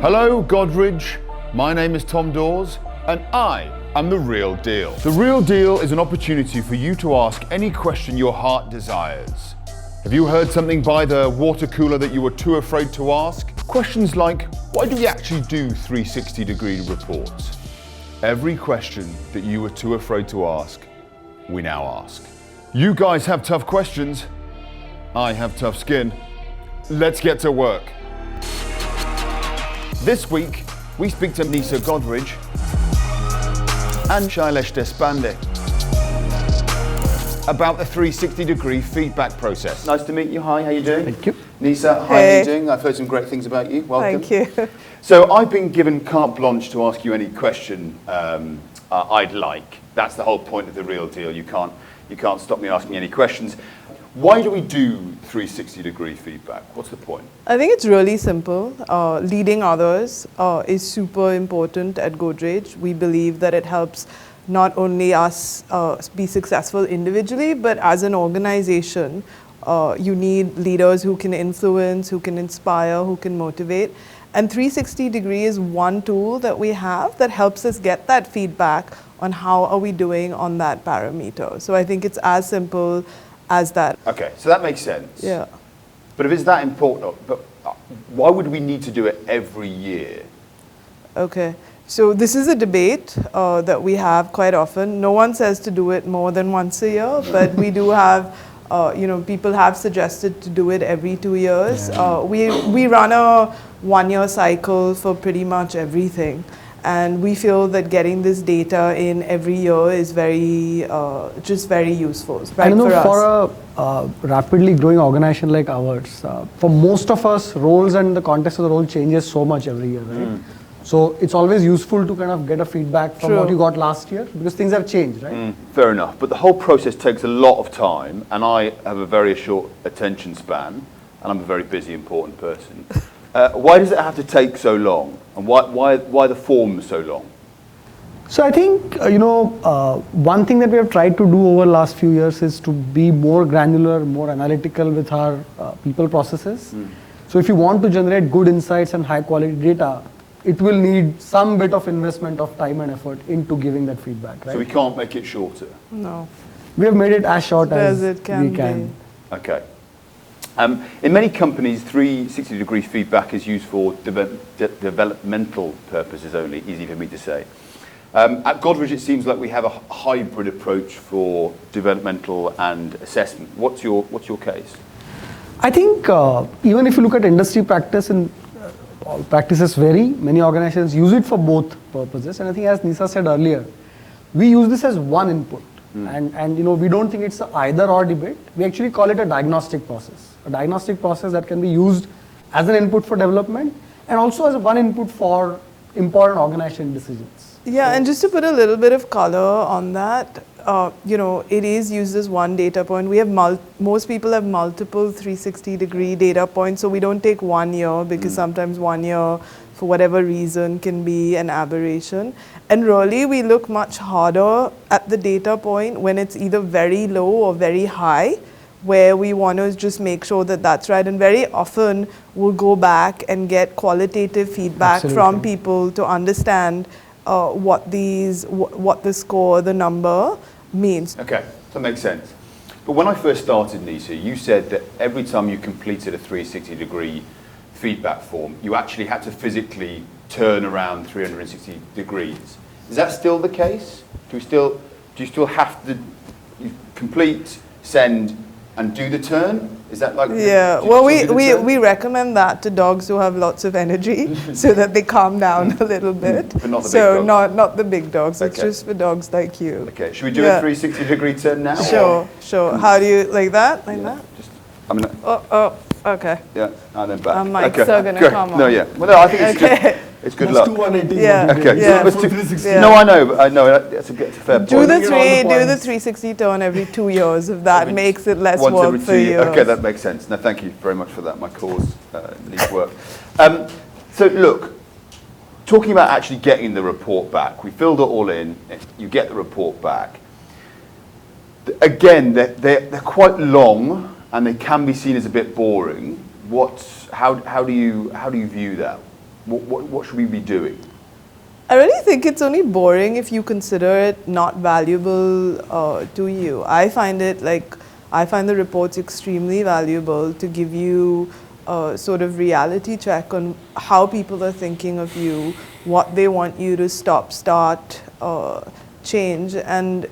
Hello, Godrej. My name is Tom Dawes, and I am The Real Deal. The Real Deal is an opportunity for you to ask any question your heart desires. Have you heard something by the water cooler that you were too afraid to ask? Questions like, why do we actually do 360-degree reports? Every question that you were too afraid to ask, we now ask. You guys have tough questions. I have tough skin. Let's get to work. This week, we speak to Nisaba Godrej and Shailesh Deshpande about the 360-degree feedback process. Nice to meet you. Hi, how you doing? Thank you. Nisa, hi, how are you doing? I've heard some great things about you. Welcome. Thank you. So I've been given carte blanche to ask you any question I'd like. That's the whole point of The Real Deal. You can't stop me asking any questions. Why do we do 360-degree feedback? What's the point? I think it's really simple. Leading others is super important at Godrej. We believe that it helps not only us be successful individually, but as an organization, you need leaders who can influence, who can inspire, who can motivate. And 360-degree is one tool that we have that helps us get that feedback on how are we doing on that parameter. So I think it's as simple as that. Okay, so that makes sense. Yeah. But if it's that important, why would we need to do it every year? Okay, so this is a debate that we have quite often. No one says to do it more than once a year, but we do have, people have suggested to do it every 2 years. We run a 1-year cycle for pretty much everything. And we feel that getting this data in every year is very useful, right, for a rapidly growing organization like ours, for most of us, roles and the context of the role changes so much every year, right? So it's always useful to kind of get a feedback from what you got last year, because things have changed, right? Fair enough, but the whole process takes a lot of time, and I have a very short attention span, and I'm a very busy, important person. Why does it have to take so long? And why the form so long? So I think, one thing that we have tried to do over the last few years is to be more granular, more analytical with our people processes. So if you want to generate good insights and high quality data, it will need some bit of investment of time and effort into giving that feedback, right? So we can't make it shorter? No. We have made it as short as it can we can. be. Okay. In many companies, 360-degree feedback is used for developmental purposes only, easy for me to say. At Godrej, it seems like we have a hybrid approach for developmental and assessment. What's your case? I think even if you look at industry practice, and practices vary, many organizations use it for both purposes. And I think, as Nisa said earlier, we use this as one input. And we don't think it's an either or debate. We actually call it a diagnostic process. A diagnostic process that can be used as an input for development and also as one input for important organization decisions. Yeah, and just to put a little bit of color on that, it is used as one data point. We have most people have multiple 360-degree data points, so we don't take 1 year because sometimes 1 year, for whatever reason, can be an aberration. And really, we look much harder at the data point when it's either very low or very high, where we want to just make sure that that's right. And very often, we'll go back and get qualitative feedback from people to understand what the score, the number means. Okay, that makes sense. But when I first started, Nisa, you said that every time you completed a 360-degree feedback form, you actually had to physically turn around 360 degrees. Is that still the case? Do you still have to complete, send, and do the turn? Is that like? Yeah, well, we recommend that to dogs who have lots of energy so that they calm down a little bit. But not the big dogs. not the big dogs. Okay. It's just for dogs like you. Okay, should we do a 360-degree turn now? Sure. How do you, like that? Like that? Okay. Yeah, and then back. Mike's still going to come on. No, yeah. Well, no, I think it's good. It's good luck. 180. Yeah. Okay. Yeah. No, I know. That's a fair point. Do the 360 turn every 2 years if that makes it less work for you. Okay, that makes sense. No, thank you very much for that. My cause needs work. So look, talking about actually getting the report back, we filled it all in. You get the report back. Again, they're quite long and they can be seen as a bit boring. How do you view that? What should we be doing? I really think it's only boring if you consider it not valuable to you. I find the reports extremely valuable to give you a sort of reality check on how people are thinking of you, what they want you to stop, start, change. And,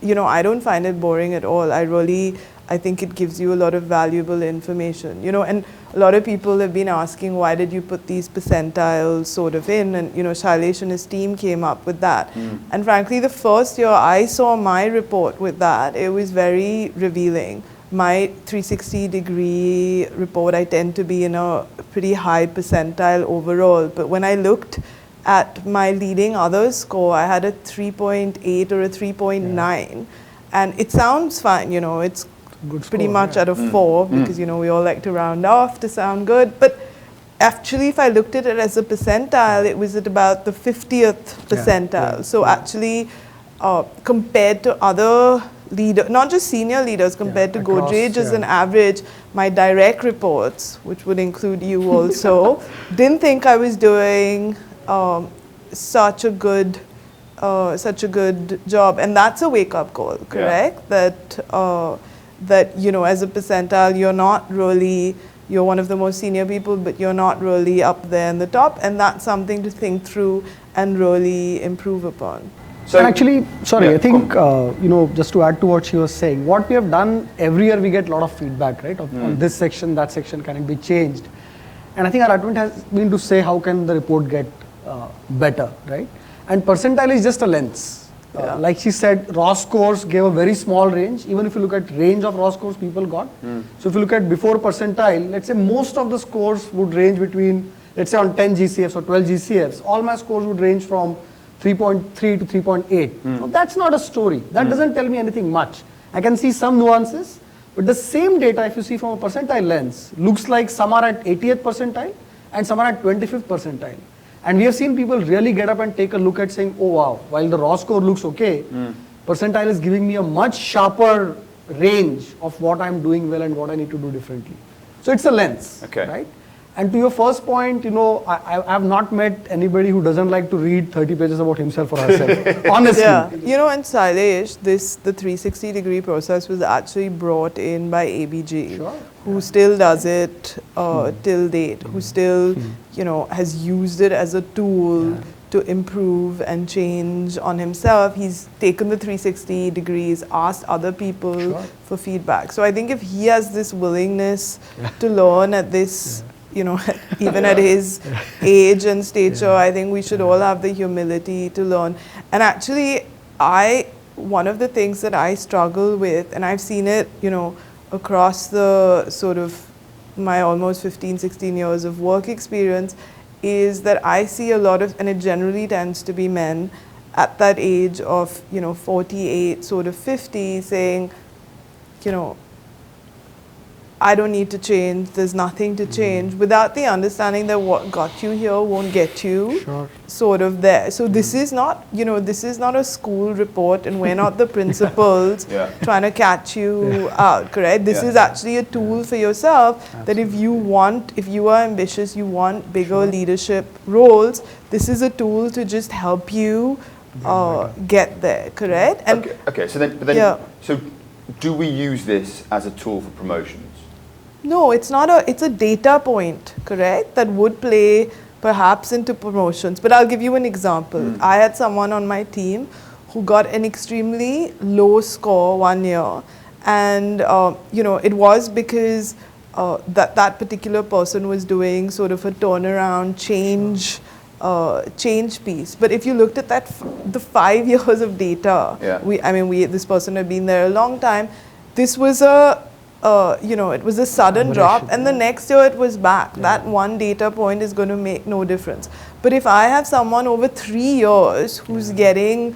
I don't find it boring at all. I think it gives you a lot of valuable information, and a lot of people have been asking, why did you put these percentiles sort of in? And, Shailesh and his team came up with that. And frankly, the first year I saw my report with that, it was very revealing. My 360-degree report, I tend to be in a pretty high percentile overall. But when I looked at my leading others score, I had a 3.8 or a 3.9. And it sounds fine, it's Good pretty score, much yeah. out of 4 because, we all like to round off to sound good. But actually, if I looked at it as a percentile, it was at about the 50th percentile. So actually, compared to other leaders, not just senior leaders, compared to across, Godrej as an average, my direct reports, which would include you also, didn't think I was doing such a good job. And that's a wake-up call, correct? That, as a percentile, you're one of the most senior people, but you're not really up there in the top. And that's something to think through and really improve upon. So and actually, I think, just to add to what she was saying, what we have done every year, we get a lot of feedback, right? On this section, that section, can it be changed? And I think our attempt has been to say, how can the report get better, right? And percentile is just a lens. Like she said, raw scores gave a very small range. Even if you look at range of raw scores people got. So if you look at before percentile, let's say most of the scores would range between, let's say on 10 GCFs or 12 GCFs, all my scores would range from 3.3 to 3.8. So that's not a story. That doesn't tell me anything much. I can see some nuances, but the same data, if you see from a percentile lens, looks like some are at 80th percentile and some are at 25th percentile. And we have seen people really get up and take a look at saying, oh wow, while the raw score looks okay, percentile is giving me a much sharper range of what I'm doing well and what I need to do differently. So it's a lens, right? And to your first point, I have not met anybody who doesn't like to read 30 pages about himself or herself, honestly. Yeah, and Shailesh, the 360-degree process was actually brought in by ABG, who still does it till date, who still, has used it as a tool to improve and change on himself. He's taken the 360 degrees, asked other people for feedback. So I think if he has this willingness to learn at this, even at his age and stature, I think we should all have the humility to learn. And actually, one of the things that I struggle with, and I've seen it, across the sort of my almost 15, 16 years of work experience, is that I see a lot of, and it generally tends to be men at that age of, 48, sort of 50, saying, I don't need to change, there's nothing to change, without the understanding that what got you here won't get you sort of there. So this is not, this is not a school report, and we're not the principals trying to catch you out, correct? This is actually a tool for yourself that if you are ambitious, you want bigger leadership roles, this is a tool to just help you get there, correct? And so do we use this as a tool for promotions? No, it's not it's a data point, correct, that would play perhaps into promotions. But I'll give you an example. I had someone on my team who got an extremely low score one year. And, it was because that particular person was doing sort of a turnaround change piece. But if you looked at the 5 years of data, this person had been there a long time, this was it was a sudden drop, and the next year it was back. That one data point is going to make no difference. But if I have someone over 3 years who's getting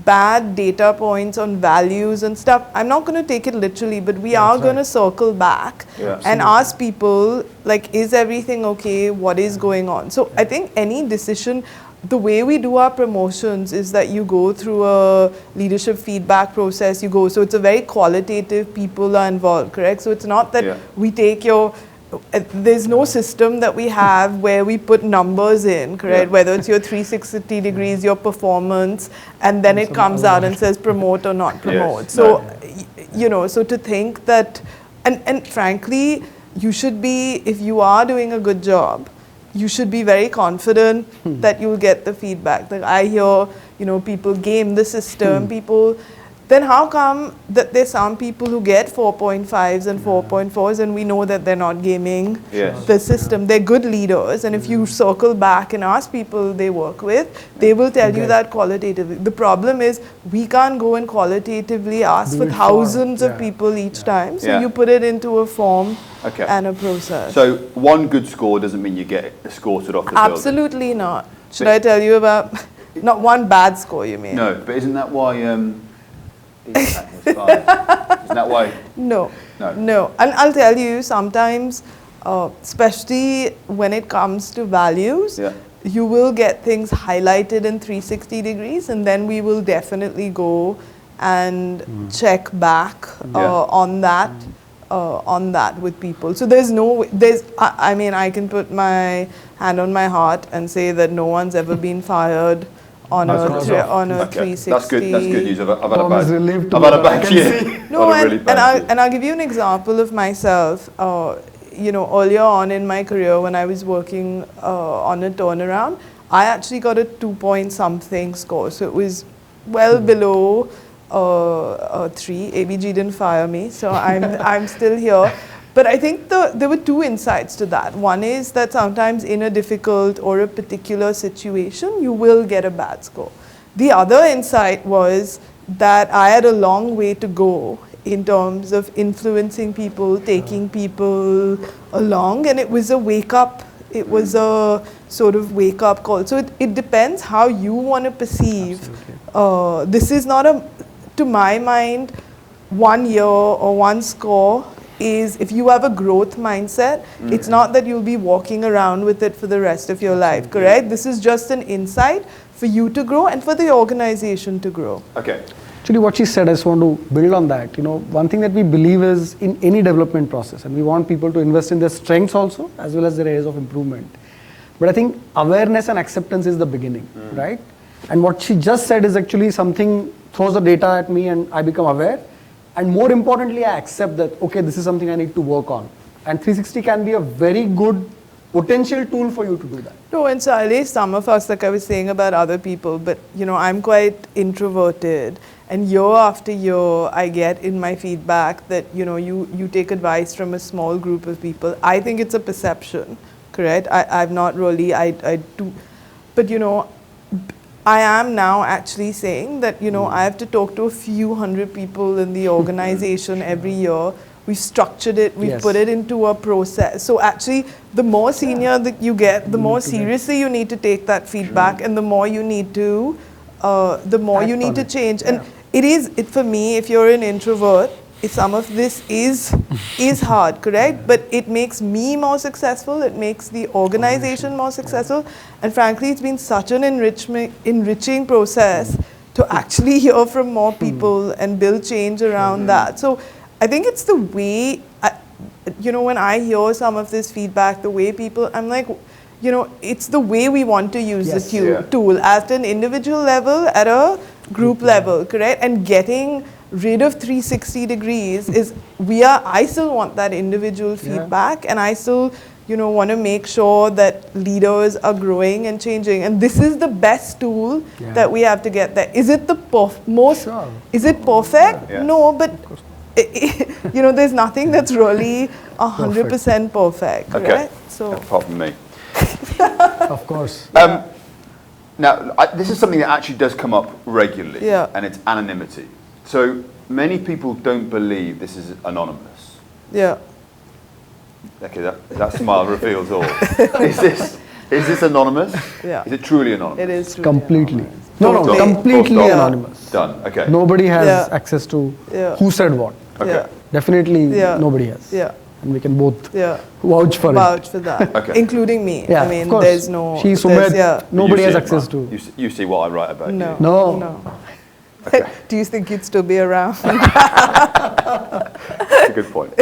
bad data points on values and stuff, I'm not going to take it literally, but we are going to circle back and ask people, like, is everything okay? What is going on? So I think any decision, the way we do our promotions is that you go through a leadership feedback process, so it's a very qualitative, people are involved, correct? So it's not that we take your there's no system that we have where we put numbers in, correct? Yeah. Whether it's your 360 degrees, your performance, and then it comes out and says promote or not promote. Yes, So, you know, so to think that, and frankly, you should be, if you are doing a good job, you should be very confident that you'll get the feedback. Like I hear, you know, people game the system, people, then how come that there's some people who get 4.5s and 4.4s and we know that they're not gaming the system? They're good leaders, and if you circle back and ask people they work with, they will tell you that qualitatively. The problem is we can't go and qualitatively ask for thousands of people each time, so you put it into a form and a process. So one good score doesn't mean you get escorted off the building? Absolutely not. Should I tell you about, not one bad score you mean? No, but isn't that why... Isn't that why? No. And I'll tell you, sometimes, especially when it comes to values, you will get things highlighted in 360 degrees, and then we will definitely go and check back on that with people. So I mean, I can put my hand on my heart and say that no one's ever been fired on a 360. That's good news. I've had a bad year. No, and I'll give you an example of myself. You know, earlier on in my career when I was working on a turnaround, I actually got a 2-point-something score. So it was well below 3. ABG didn't fire me, so I'm still here. But I think there were two insights to that. One is that sometimes in a difficult or a particular situation, you will get a bad score. The other insight was that I had a long way to go in terms of influencing people, taking people along, and it was a wake-up. It was a sort of wake-up call. So it depends how you want to perceive. This is not to my mind, 1 year or one score is, if you have a growth mindset, it's not that you'll be walking around with it for the rest of your life, correct? This is just an insight for you to grow and for the organization to grow. Okay. Actually, what she said, I just want to build on that. You know, one thing that we believe is in any development process, and we want people to invest in their strengths also, as well as their areas of improvement. But I think awareness and acceptance is the beginning, right? And what she just said is actually something throws the data at me and I become aware. And more importantly, I accept that, okay, this is something I need to work on. And 360 can be a very good potential tool for you to do that. No, and Shailesh, some of us, like I was saying about other people, but you know, I'm quite introverted. And year after year, I get in my feedback that, you know, you take advice from a small group of people. I think it's a perception, correct? I've not really, I do, but you know, I am now actually saying that, you know, I have to talk to a few hundred people in the organization every year. We've structured it, we've put it into a process. So actually, the more senior that you get, the more seriously you need to take that feedback, and the more you need to, change. And for me, if you're an introvert, some of this is hard, correct? But it makes me more successful, it makes the organization more successful, and frankly, it's been such an enriching process to actually hear from more people and build change around that. So I think it's the way, you know, when I hear some of this feedback, the way people, I'm like, you know, it's the way we want to use the tool at an individual level, at a group level, correct? And getting rid of 360 degrees is, I still want that individual feedback, and I still, you know, want to make sure that leaders are growing and changing. And this is the best tool that we have to get there. Is it the is it perfect? No, but you know, there's nothing that's really 100% perfect, right? So apart from me. Of course. Now, this is something that actually does come up regularly, and it's anonymity. So many people don't believe this is anonymous. Yeah. Okay, that smile reveals all. Is this anonymous? Yeah. Is it truly anonymous? It is truly completely. Anonymous. No, completely anonymous. Done. Okay. Nobody has access to who said what. Okay. Definitely nobody has. Yeah. And we can both vouch for that. Okay. Including me. Yeah, I mean, of course. there's no... She's Sumit, nobody has access to. You see what I write about you? No. Okay. Do you think you'd still be around? That's a good point.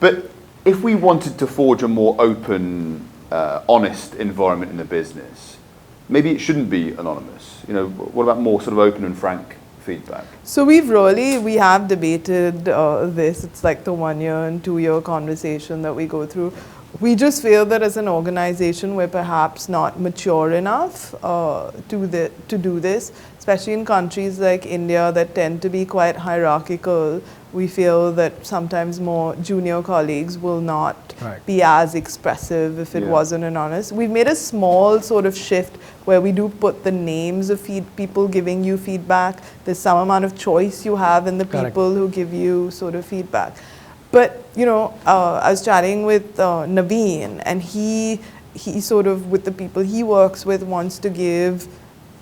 But But if we wanted to forge a more open, honest environment in the business, maybe it shouldn't be anonymous. You know, what about more sort of open and frank feedback? So we have debated this. It's like the 1 year and 2 year conversation that we go through. We just feel that as an organization, we're perhaps not mature enough to do this, especially in countries like India that tend to be quite hierarchical. We feel that sometimes more junior colleagues will not be as expressive if it wasn't anonymous. We've made a small sort of shift where we do put the names of people giving you feedback. There's some amount of choice you have in the people who give you sort of feedback. But, you know, I was chatting with Naveen, and he sort of, with the people he works with, wants to give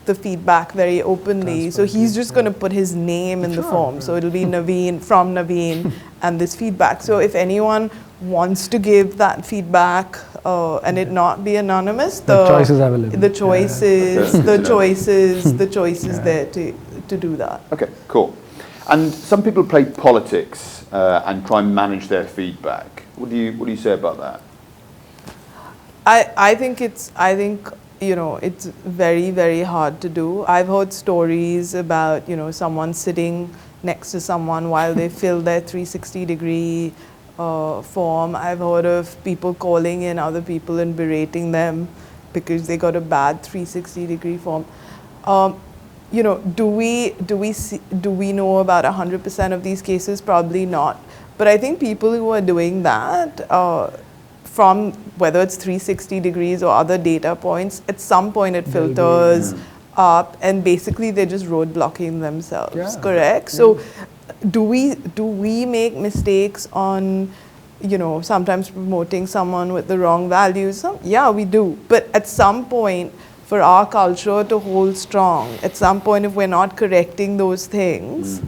the feedback very openly. So he's just going to put his name in the form. So it'll be Naveen, from Naveen, and this feedback. So if anyone wants to give that feedback and it not be anonymous, the choice is available. The choices, the choices there to do that. Okay, cool. And some people play politics and try and manage their feedback. What do you say about that? I think you know, it's very, very hard to do. I've heard stories about, you know, someone sitting next to someone while they fill their 360-degree form. I've heard of people calling in other people and berating them because they got a bad 360-degree form. You know, do we know about 100% of these cases? Probably not. But I think people who are doing that, from whether it's 360 degrees or other data points, at some point it filters up, and basically they're just roadblocking themselves. Correct? So do we make mistakes on, you know, sometimes promoting someone with the wrong values? Yeah, we do. But at some point, for our culture to hold strong, at some point, if we're not correcting those things,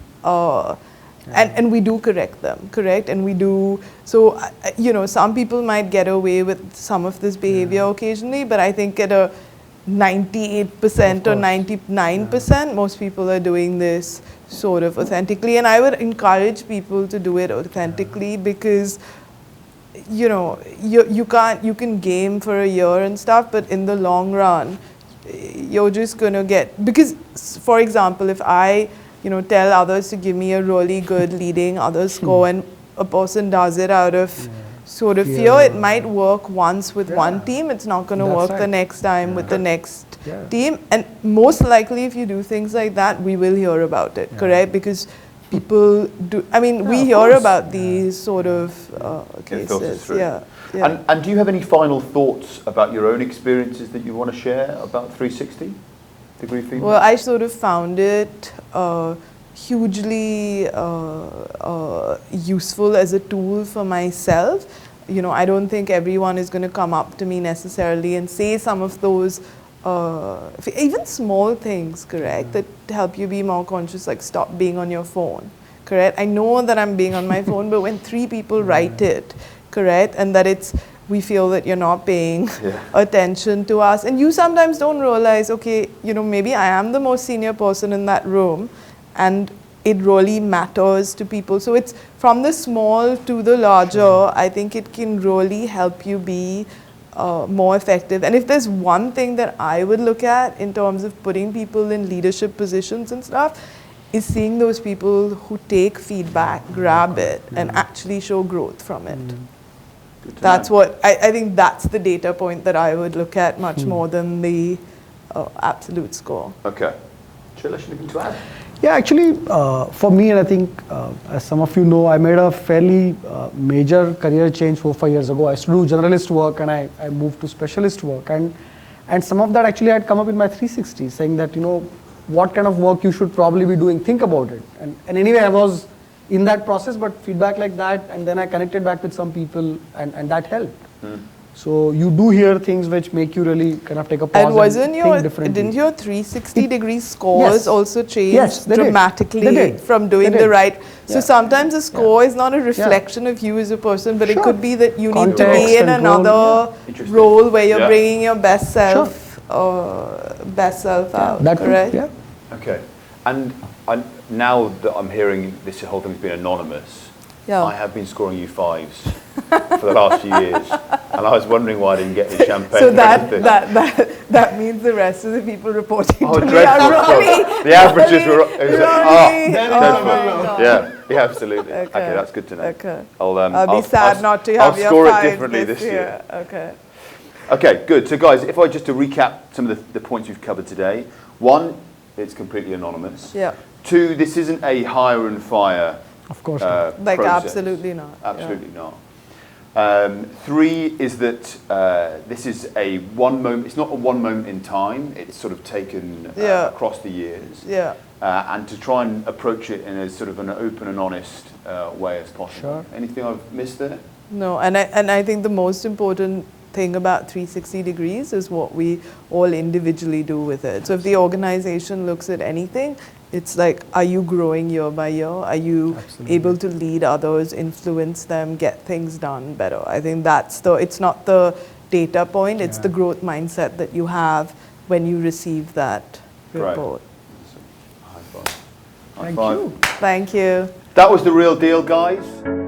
and we do correct them, correct? And we do, so, you know, some people might get away with some of this behavior occasionally, but I think at a 98% or 99%, most people are doing this sort of authentically. And I would encourage people to do it authentically because, you know, you can game for a year and stuff, but in the long run, you're just going to get, because, for example, if I, you know, tell others to give me a really good leading other score and a person does it out of sort of fear, it might work once with one team, it's not going to work the next time with the next team. And most likely if you do things like that, we will hear about it, correct? Because people do, I mean, we hear about these sort of cases. And do you have any final thoughts about your own experiences that you want to share about 360-degree feedback? Well, I sort of found it hugely useful as a tool for myself. You know, I don't think everyone is going to come up to me necessarily and say some of those, even small things, correct, that help you be more conscious, like stop being on your phone, correct? I know that I'm being on my phone, but when 3 people write it, correct, and that we feel that you're not paying attention to us. And you sometimes don't realize, okay, you know, maybe I am the most senior person in that room, and it really matters to people. So it's from the small to the larger, I think it can really help you be more effective. And if there's one thing that I would look at in terms of putting people in leadership positions and stuff, is seeing those people who take feedback, grab it, and actually show growth from it. That's what, I think that's the data point that I would look at much more than the absolute score. Okay. Shailesh, anything to add? Yeah, actually, for me, and I think, as some of you know, I made a fairly major career change 4-5 years ago. I used to do generalist work, and I moved to specialist work. And some of that actually had come up in my 360, saying that, you know, what kind of work you should probably be doing, think about it. And anyway, I was in that process, but feedback like that, and then I connected back with some people, and that helped. So you do hear things which make you really kind of take a pause and think differently. Didn't your 360-degree scores also change dramatically did. from doing the right? So sometimes a score is not a reflection of you as a person, but it could be that you need to be in another role where you're bringing your best self, out. That correct? Too, Okay. And now that I'm hearing this whole thing's been anonymous, I have been scoring you 5s for the last few years, and I was wondering why I didn't get any champagne. So or anything. that means the rest of the people reporting Oh, to me dreadful. are rolling. The averages were. It was Rolling. dreadful. my God. Yeah, absolutely. Okay, that's good to know. Okay. I'll be sad not to have I'll your score it five differently this year. Okay. Okay, good. So guys, if I just to recap some of the points we've covered today. One, it's completely anonymous. Yeah. Two, this isn't a hire and fire Of course. Like process. absolutely not. Absolutely not. Three is that this is a one moment, it's not a one moment in time, it's sort of taken across the years. Yeah. And to try and approach it in as sort of an open and honest way as possible. Sure. Anything I've missed there? No, and I think the most important thing about 360 degrees is what we all individually do with it. So if the organization looks at anything, it's like, are you growing year by year? Are you able to lead others, influence them, get things done better? I think it's not the data point, it's the growth mindset that you have when you receive that report. High five. High Thank five. you. Thank you. That was The Real Deal, guys.